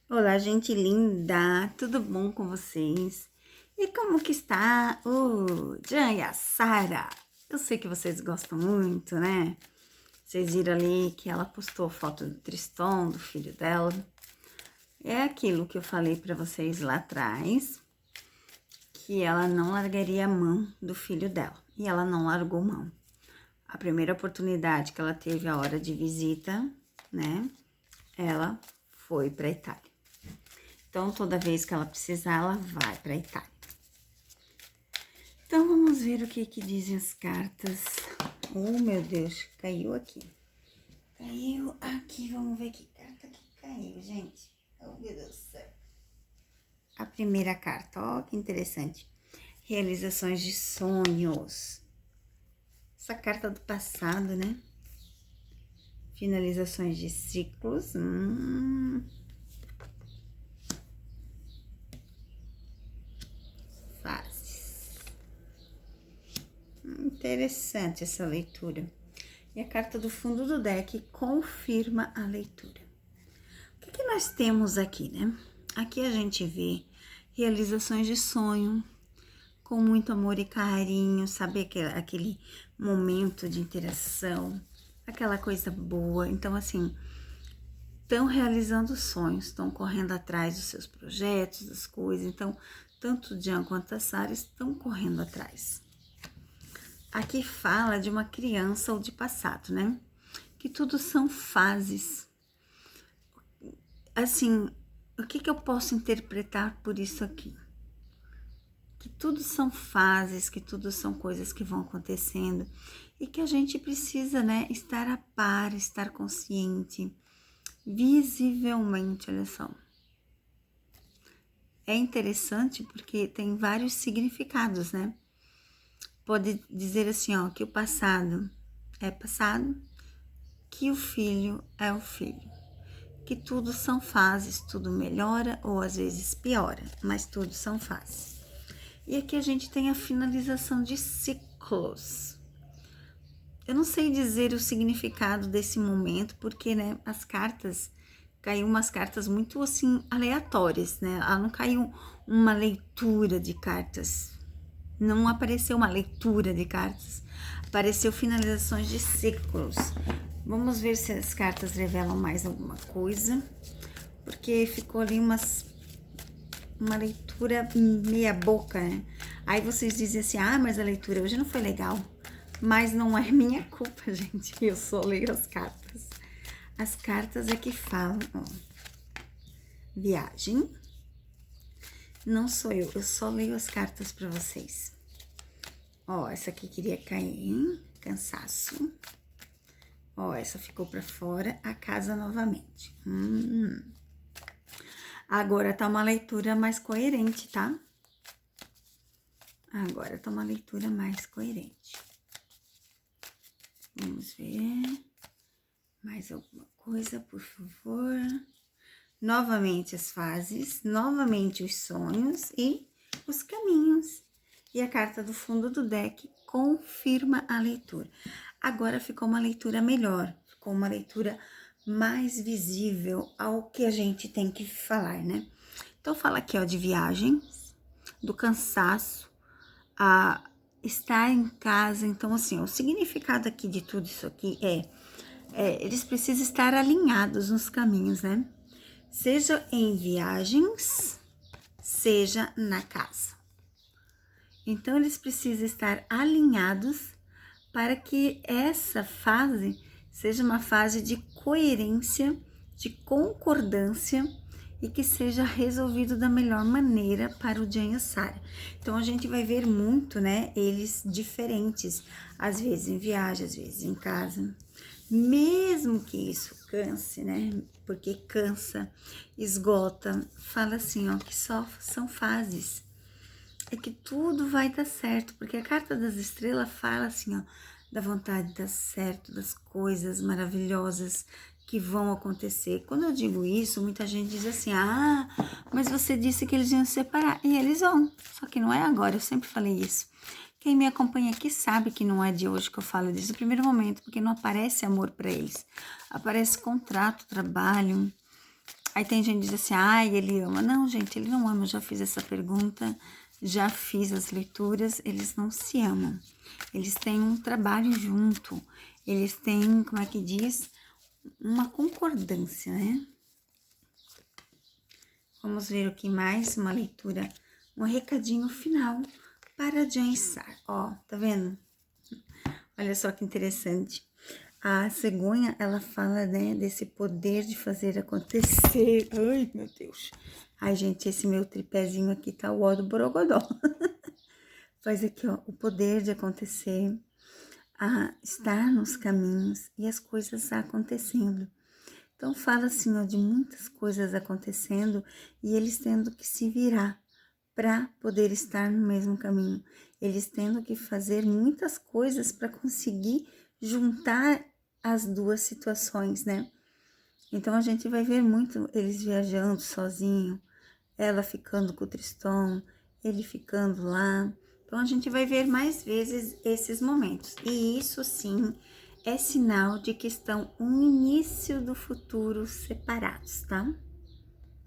Olá, gente linda, tudo bom com vocês? E como que está o Jan e a Sara? Eu sei que vocês gostam muito, né? Vocês viram ali que ela postou foto do Tristan, do filho dela. É aquilo que eu falei para vocês lá atrás, que ela não largaria a mão do filho dela. E ela não largou mão. A primeira oportunidade que ela teve a hora de visita, né? Ela foi para Itália. Então, toda vez que ela precisar, ela vai para Itália. Então, vamos ver o que dizem as cartas. Oh, meu Deus, caiu aqui. Caiu aqui, vamos ver que carta que caiu, gente. Oh, meu Deus do céu. A primeira carta, ó, que interessante. Realizações de sonhos. Essa carta do passado, né? Finalizações de ciclos. Fases. Interessante essa leitura. E a carta do fundo do deck confirma a leitura. O que nós temos aqui, né? Aqui a gente vê realizações de sonho, com muito amor e carinho, sabe? Aquele momento de interação, aquela coisa boa. Então, assim, estão realizando sonhos, estão correndo atrás dos seus projetos, das coisas. Então, tanto o Jan quanto a Sara estão correndo atrás. Aqui fala de uma criança ou de passado, né? Que tudo são fases. Assim, o que eu posso interpretar por isso aqui? Que tudo são fases, que tudo são coisas que vão acontecendo e que a gente precisa, né, estar a par, estar consciente, visivelmente, olha só. É interessante porque tem vários significados, né? Pode dizer assim, ó, que o passado é passado, que o filho é o filho, que tudo são fases, tudo melhora ou às vezes piora, mas tudo são fases. E aqui a gente tem a finalização de ciclos. Eu não sei dizer o significado desse momento, porque, né, as cartas, caiu umas cartas muito, assim, aleatórias, né? Não caiu uma leitura de cartas, não apareceu uma leitura de cartas, apareceu finalizações de ciclos. Vamos ver se as cartas revelam mais alguma coisa, porque ficou ali uma leitura meia boca, né? Aí vocês dizem assim, mas a leitura hoje não foi legal. Mas não é minha culpa, gente, eu só leio as cartas. As cartas é que falam, ó. Viagem. Não sou eu só leio as cartas pra vocês. Ó, essa aqui queria cair, hein? Cansaço. Ó, essa ficou pra fora, a casa novamente. Agora tá uma leitura mais coerente, tá? Agora tá uma leitura mais coerente. Vamos ver. Mais alguma coisa, por favor. Novamente as fases, novamente os sonhos e os caminhos. E a carta do fundo do deck confirma a leitura. Agora ficou uma leitura melhor, ficou uma leitura mais visível ao que a gente tem que falar, né? Então, fala aqui, ó, de viagens, do cansaço, a estar em casa. Então, assim, o significado aqui de tudo isso aqui eles precisam estar alinhados nos caminhos, né? Seja em viagens, seja na casa. Então, eles precisam estar alinhados para que essa fase seja uma fase de coerência, de concordância e que seja resolvido da melhor maneira para o Jan e a Sara. Então, a gente vai ver muito, né, eles diferentes, às vezes em viagem, às vezes em casa. Mesmo que isso canse, né, porque cansa, esgota, fala assim, ó, que só são fases. É que tudo vai dar certo, porque a carta das estrelas fala assim, ó, da vontade de dar certo, das coisas maravilhosas que vão acontecer. Quando eu digo isso, muita gente diz assim, mas você disse que eles iam se separar, e eles vão, só que não é agora, eu sempre falei isso. Quem me acompanha aqui sabe que não é de hoje que eu falo desde o primeiro momento, porque não aparece amor para eles. Aparece contrato, trabalho, Aí tem gente que diz assim, ai, ele ama. Não, gente, ele não ama. Eu já fiz essa pergunta, já fiz as leituras, eles não se amam. Eles têm um trabalho junto, eles têm, como é que diz? Uma concordância, né? Vamos ver o que mais, uma leitura, um recadinho final para Jansar. Ó, tá vendo? Olha só que interessante. A cegonha, ela fala, né, desse poder de fazer acontecer. Ai, meu Deus. Ai, gente, esse meu tripézinho aqui tá o ó do borogodó. Faz aqui, ó, o poder de acontecer, estar nos caminhos e as coisas acontecendo. Então, fala assim, ó, de muitas coisas acontecendo e eles tendo que se virar para poder estar no mesmo caminho. Eles tendo que fazer muitas coisas para conseguir juntar as duas situações, né? Então, a gente vai ver muito eles viajando sozinho, ela ficando com o Tristan, ele ficando lá. Então, a gente vai ver mais vezes esses momentos. E isso, sim, é sinal de que estão no início do futuro separados, tá?